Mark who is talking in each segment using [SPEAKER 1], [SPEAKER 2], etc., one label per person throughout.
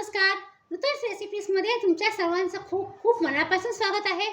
[SPEAKER 1] नमस्कार. ऋतुज रेसिपीजमध्ये तुमच्या सर्वांचं खूप खूप मनापासून स्वागत आहे.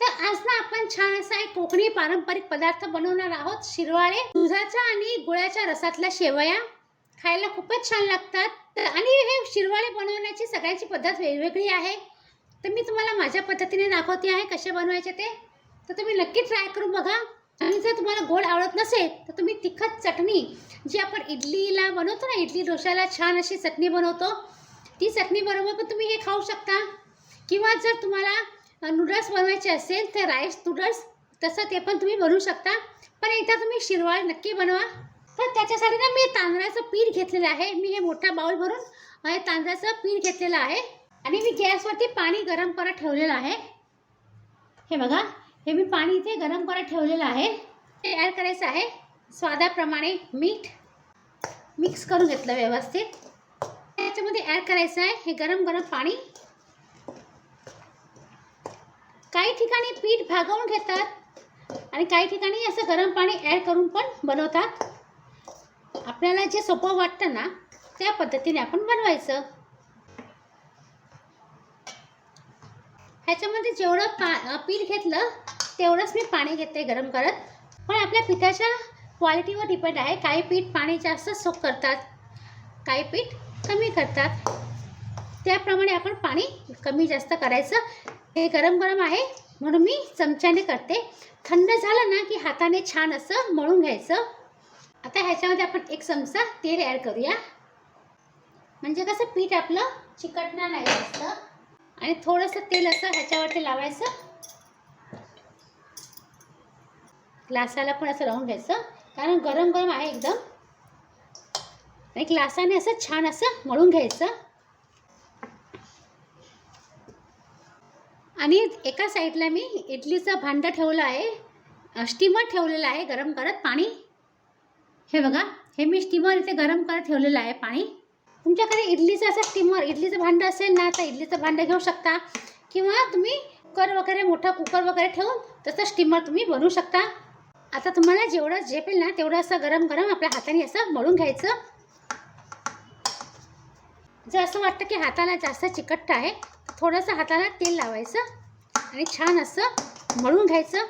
[SPEAKER 1] तर आज ना आपण छान असा एक कोकणी पारंपरिक पदार्थ बनवणार आहोत. शिरवाळे. दुधाच्या आणि गुळाच्या रसातल्या शेवया खायला खूपच छान लागतात. आणि हे शिरवाळे बनवण्याची सगळ्यांची पद्धत वेगवेगळी आहे. तर मी तुम्हाला माझ्या पद्धतीने दाखवते आहे कसे बनवायचे ते. तर तुम्ही नक्की ट्राय करून बघा. आणि जर तुम्हाला गोड आवडत नसेल तर तुम्ही तिखट चटणी जी आपण इडलीला बनवतो ना, इडली डोशाला छान अशी चटणी बनवतो, ती चटणी बरोबर पण तुम्ही हे खाऊ शकता. किंवा जर तुम्हाला नूडल्स बनवायचे असेल तर राईस नूडल्स तसं ते पण तुम्ही बनवू शकता. पण इथं तुम्ही शिरवाळे नक्की बनवा. तर त्याच्यासाठी ना मी तांदळाचं पीठ घेतलेलं आहे. मी हे मोठा बाउल भरून तांदळाचं पीठ घेतलेलं आहे. आणि मी गॅसवरती पाणी गरम करत ठेवलेलं आहे. हे बघा, हे मी पाणी इथे गरम करत ठेवलेलं आहे. हे ॲड करायचं आहे. स्वादाप्रमाणे मीठ मिक्स करून घेतलं व्यवस्थित. याच्यामध्ये ॲड करायचं आहे हे गरम गरम पाणी. काही ठिकाणी पीठ भागवून घेतात आणि काही ठिकाणी असं गरम पाणी ॲड करून पण बनवतात. आपल्याला जे सोपं वाटतं ना त्या पद्धतीने आपण बनवायचं. ह्याच्यामध्ये जेवढं पीठ घेतलं तेवढंच मी पाणी घेते गरम करत. पण आपल्या पिठाच्या क्वालिटीवर डिपेंड आहे. काही पीठ पाणी जास्त सोक करतात, काही पीठ कमी करतात. त्याप्रमाणे आपण पाणी कमी जास्त करायचं. हे गरम गरम आहे म्हणून मी चमच्याने करते. थंड झालं ना की हाताने छान असं मळून घ्यायचं. आता ह्याच्यामध्ये आपण एक चमचा तेल ॲड करूया. म्हणजे कसं पीठ आपलं चिकटणार नाही जास्त. आणि थोडंसं तेल असं ह्याच्यावरती लावायचं. ग्लासाला पण असं लावून घ्यायचं कारण गरम गरम आहे एकदम. आणि ग्लासाने असं छान असं मळून घ्यायचं. आणि एका साईडला मी इडलीचं भांडं ठेवलं आहे. स्टीमर ठेवलेलं आहे गरम करत पाणी. हे बघा, हे मी स्टीमर इथे गरम करत ठेवलेलं आहे पाणी. तुमच्याकडे इडलीचं असं स्टीमर इडलीचं भांडं असेल ना तर इडलीचं भांडं घेऊ शकता. किंवा तुम्ही कुकर वगैरे मोठा कुकर वगैरे ठेवून तसं स्टीमर तुम्ही बनवू शकता. आता तुम्हाला जेवढं झेपेल ना तेवढं असं गरम गरम आपल्या हाताने असं मळून घ्यायचं. जर असं वाटतं की हाताला जास्त चिकट आहे तर थोडंसं हाताला तेल लावायचं आणि छान असं मळून घ्यायचं.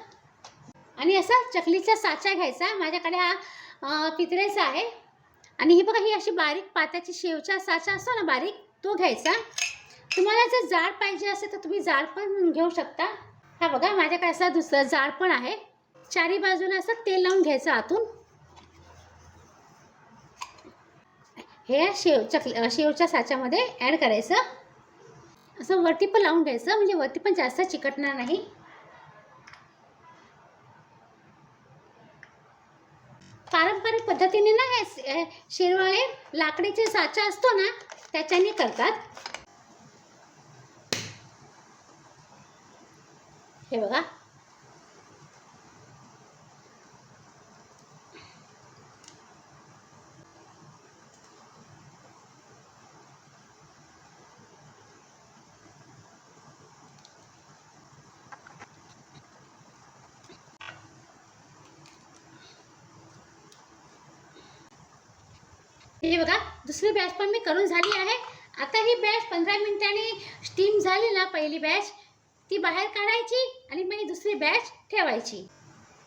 [SPEAKER 1] आणि असं चकलीचा साचा घ्यायचा. माझ्याकडे हा पितळेचा आहे. आणि ही बघा, ही अशी बारीक पात्याची शेवचा साचा असतो ना बारीक, तो घ्यायचा. तुम्हाला जर जाड पाहिजे असेल तर तुम्ही जाड पण घेऊ शकता. हा बघा, माझ्याकडे असा दुसरा जाड पण आहे. चारी बाजूला असं तेल लावून घ्यायचं आतून. हे शेवच्या साच्यामध्ये ॲड करायचं. असं वरती पण लावून घ्यायचं म्हणजे वरती पण जास्त चिकटणार नाही. पारंपरिक पद्धतीने ना हे शिरवाळे लाकडीचे साचा असतो ना त्याच्याने करतात. हे बघा, हे बघा, दुसरी बॅच पण मी करून झाली आहे. आता ही बॅच 15 मिनिटांनी स्टीम झाली ना, पहिली बॅच ती बाहेर काढायची आणि मग ही दुसरी बॅच ठेवायची.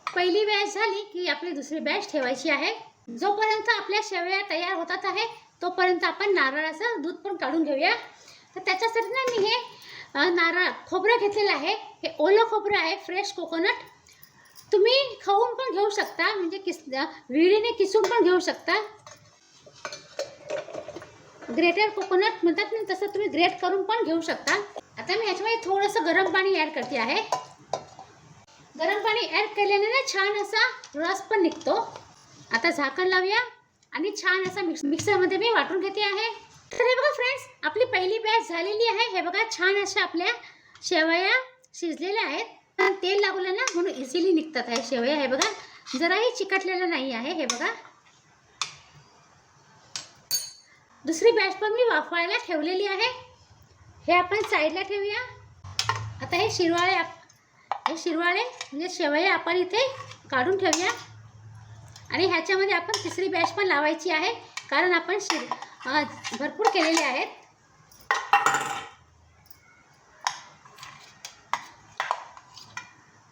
[SPEAKER 1] पहिली बॅच झाली की आपली दुसरी बॅच ठेवायची आहे. जोपर्यंत आपल्या शेवया तयार होतात आहे तोपर्यंत आपण नारळाचं दूध पण काढून घेऊया. तर त्याच्यासाठी ना मी हे नारळ खोबरं घेतलेलं आहे. हे ओलं खोबरं आहे, फ्रेश कोकोनट. तुम्ही खाऊन पण घेऊ शकता, म्हणजे विळीने किसून पण घेऊ शकता. ग्रेटेड कोकोनट म्हणतात ना, तसं तुम्ही ग्रेट करून पण घेऊ शकता. आता मी ह्याच्यामध्ये थोडंसं गरम पाणी ॲड करते आहे. गरम पाणी ॲड केल्याने ना छान असा रस पण निघतो. आता झाकण लावूया आणि छान असा मिक्सरमध्ये मी वाटून घेते आहे. तर हे बघा फ्रेंड्स, आपली पहिली बॅच झालेली आहे. हे बघा, छान अशा आपल्या शेवया शिजलेल्या आहेत. तेल लागलं ना म्हणून इझिली निघतात आहे शेवया. हे बघा, जराही चिकटलेलं नाही आहे. हे बघा, दुसरी बॅच पण मी वाफवायला ठेवलेली आहे. हे आपण साईडला ठेवूया. आता हे शिरवाळे म्हणजे शेवया आपण इथे काढून ठेवूया. आणि ह्याच्यामध्ये आपण तिसरी बॅच पण लावायची आहे कारण आपण भरपूर केलेले आहेत.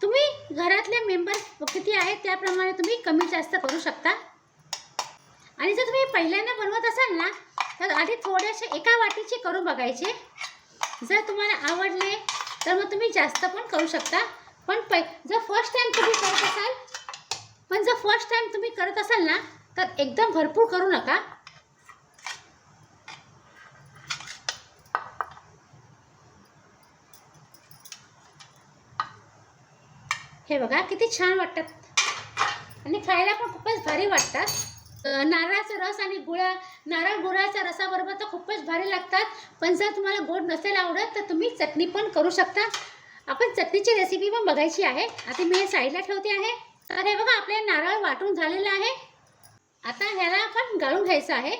[SPEAKER 1] तुम्ही घरातले मेंबर किती आहेत त्याप्रमाणे तुम्ही कमी जास्त करू शकता. आणि जर तुम्ही पहिल्यांदा बनवत असाल ना तर आधी थोडेसे एका वाटीचे करून बघायचे. जर तुम्हाला आवडले तर मग तुम्ही जास्त पण करू शकता. पण जर फर्स्ट टाइम तुम्ही करत असाल ना तर एकदम भरपूर करू नका. हे बघा किती छान वाटतात आणि खायला पण खूपच भारी वाटतात. नारळाचा रस आणि नारळ गुळाच्या रसाबरोबर तर खूपच भारी लागतात. पण जर तुम्हाला गोड नसेल आवडत तर तुम्ही चटणी पण करू शकता. आपण चटणीची रेसिपी पण बघायची आहे. आता मी हे साईडला ठेवते आहे. तर हे बघा आपले नारळ वाटून झालेलं आहे. आता ह्याला आपण गाळून घ्यायचं आहे.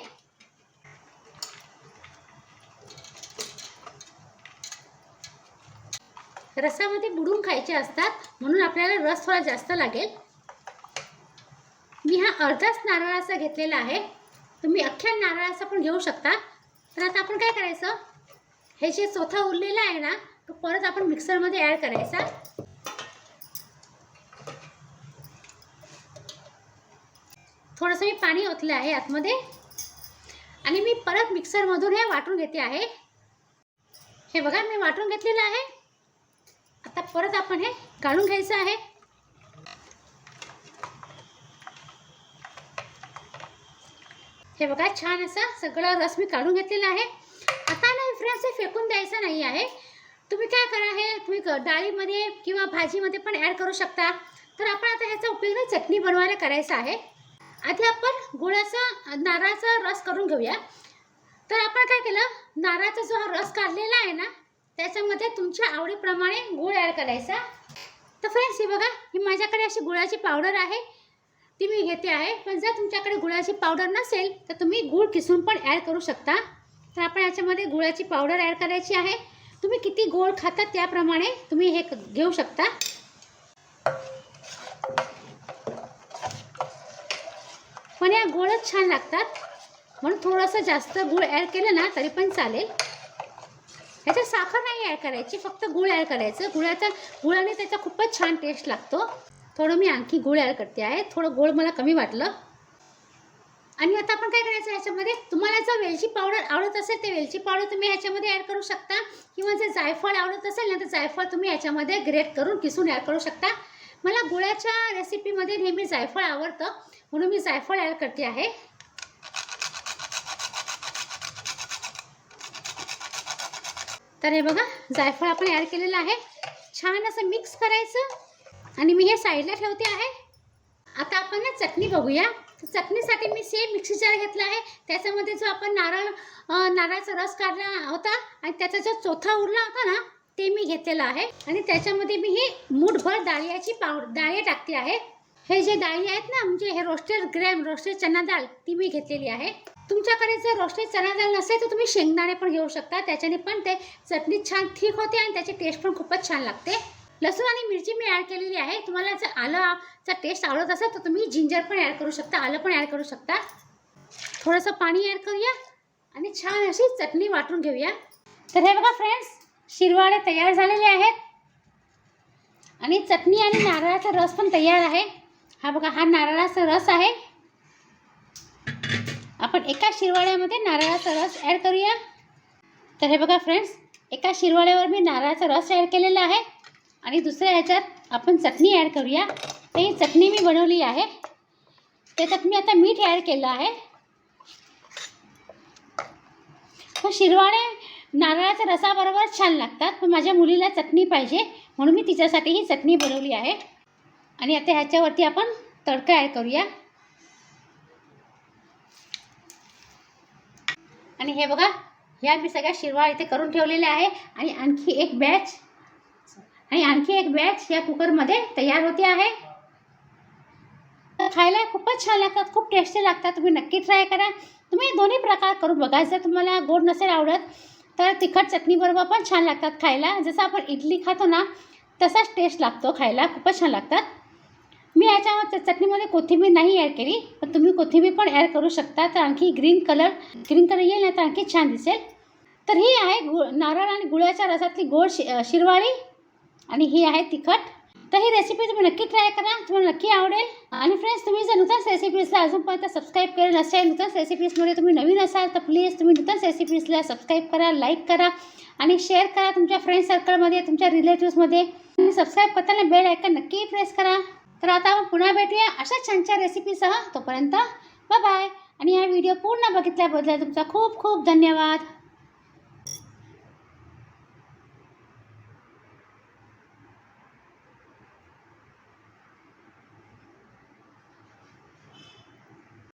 [SPEAKER 1] रसामध्ये बुडून खायचे असतात म्हणून आपल्याला रस थोडा जास्त लागेल. मी हा अर्धाच नारळाचा घेतलेला आहे. तुम्ही अख्ख्या नारळाचा पण घेऊ शकता. तर आता आपण काय करायचं, हे जे चौथा उरलेला आहे ना तो परत आपण मिक्सरमध्ये ॲड करायचा. थोडंसं मी पाणी ओतलं आहे आतमध्ये आणि मी परत मिक्सरमधून हे वाटून घेते आहे. हे बघा मी वाटून घेतलेलं आहे. आता परत आपण हे काढून घ्यायचं आहे. हे बघा छान असा सगळा रस मी काढून घेतलेला आहे. आता ना फ्रेंड्स हे फेकून द्यायचं नाही आहे. तुम्ही काय करा, हे तुम्ही डाळीमध्ये किंवा भाजीमध्ये पण ॲड करू शकता. तर आपण आता ह्याचा उपयोग चटणी बनवायला करायचा आहे. आधी आपण नारळाचा रस करून घेऊया. तर आपण काय केलं, नारळाचा जो हा रस काढलेला आहे ना त्याच्यामध्ये तुमच्या आवडीप्रमाणे गूळ ॲड करायचा. तर फ्रेंड्स हे बघा ही माझ्याकडे अशी गुळाची पावडर आहे ती मी घेते आहे. पण जर तुमच्याकडे गुळाची पावडर नसेल तर तुम्ही गूळ किसून पण ॲड करू शकता. तर आपण याच्यामध्ये गुळाची पावडर ॲड करायची आहे. तुम्ही किती गोड खाता त्याप्रमाणे तुम्ही हे घेऊ शकता. पण या गोडच छान लागतात म्हणून थोडंसं जास्त गूळ ॲड केलं ना तरी पण चालेल. ह्याच्यात साखर नाही ॲड करायची, फक्त गूळ ॲड करायचं. गुळाने त्याचा खूपच छान टेस्ट लागतो. थोडं मी आणखी गूळ ॲड करते आहे. थोडं गोड मला कमी वाटलं. आणि आता आपण काय करायचं, ह्याच्यामध्ये तुम्हाला जर वेलची पावडर आवडत असेल तर वेलची पावडर तुम्ही ह्याच्यामध्ये ॲड करू शकता. किंवा जर जायफळ आवडत असेल ना तर जायफळ तुम्ही ह्याच्यामध्ये ग्रेट करून किसून ॲड करू शकता. मला गुळाच्या रेसिपीमध्ये नेहमी जायफळ आवडतं म्हणून मी जायफळ ॲड करते आहे. तर हे बघा जायफळ आपण ॲड केलेलं आहे. छान असं मिक्स करायचं आणि मी हे साईडला ठेवते आहे. आता आपण ना चटणी बघूया. चटणीसाठी मी सेम मिक्सी जार घेतला आहे. त्याच्यामध्ये जो आपण नारळाचा रस काढला होता आणि त्याचा जो चौथा उरला होता ना ते मी घेतलेलं आहे. आणि त्याच्यामध्ये मी हे मूठभर डाळी टाकते आहे. हे जे डाळी आहेत ना म्हणजे हे रोस्टेड चना डाळ ती मी घेतलेली आहे. तुमच्याकडे जर रोस्टेड चना डाळ नसेल तर तुम्ही शेंगदाणे पण घेऊ शकता. त्याच्याने पण ते चटणी छान थिक होते आणि त्याची टेस्ट पण खूपच छान लागते. लसूण आणि मिरची मी ॲड केलेली आहे. तुम्हाला जर आलाचा टेस्ट आवडत असेल तर तुम्ही जिंजर पण ॲड करू शकता, आलं पण ॲड करू शकता. थोडंसं पाणी ॲड करूया आणि छान अशी चटणी वाटून घेऊया. तर हे बघा फ्रेंड्स शिरवाळे तयार झालेले आहेत आणि चटणी आणि नारळाचा रस पण तयार आहे. हा बघा हा नारळाचा रस आहे. आपण एका शिरवाळ्यामध्ये नारळाचा रस ॲड करूया. तर हे बघा फ्रेंड्स एका शिरवाळ्यावर मी नारळाचा रस ॲड केलेला आहे आणि दुसऱ्या ह्याच्यात आपण चटणी ॲड करूया. तर ही चटणी मी बनवली आहे. त्याच्यात मी आता मीठ ॲड केलं आहे. तर शिरवाळे नारळाच्या रसाबरोबर छान लागतात. पण माझ्या मुलीला चटणी पाहिजे म्हणून मी तिच्यासाठी ही चटणी बनवली आहे. आणि आता ह्याच्यावरती आपण तडका ॲड करूया. आणि हे बघा ह्या मी सगळ्या शिरवाळ इथे करून ठेवलेल्या आहे. आणि आणखी एक बॅच या कुकरमध्ये तयार होते आहे. खायला खूपच छान लागतात, खूप टेस्टी लागतात. तुम्ही नक्की ट्राय करा. तुम्ही दोन्ही प्रकार करून बघा. जर तुम्हाला गोड नसेल आवडत तर तिखट चटणीबरोबर पण छान लागतात खायला. जसं आपण इडली खातो ना तसाच टेस्ट लागतो खायला, खूपच छान लागतात. मी याच्या चटणीमध्ये कोथिंबीर नाही ॲड केली पण तुम्ही कोथिंबीर पण ॲड करू शकता. तर आणखी ग्रीन कलर येईल ना तर आणखी छान दिसेल. तर ही आहे नारळ आणि गुळाच्या रसातली गोड शिरवाळी आणि ही आहे तिखट. तर ही रेसिपी तुम्ही नक्की ट्राय करा, तुम्हाला नक्की आवडेल. आणि फ्रेंड्स, तुम्ही जर नूतन रेसिपीजला अजूनपर्यंत सबस्क्राईब केलं नसेल, नूतन रेसिपीजमध्ये तुम्ही नवीन असाल तर प्लीज तुम्ही नूतन रेसिपीजला सबस्क्राईब करा, लाईक करा आणि शेअर करा तुमच्या फ्रेंड सर्कलमध्ये, तुमच्या रिलेटिव्समध्ये. आणि सबस्क्राईब करताना बेल आयकन नक्की प्रेस करा. तर आता आपण पुन्हा भेटूया अशा छान छान रेसिपीसह. तोपर्यंत बाय बाय. आणि हा व्हिडिओ पूर्ण बघितल्याबद्दल तुमचा खूप खूप धन्यवाद.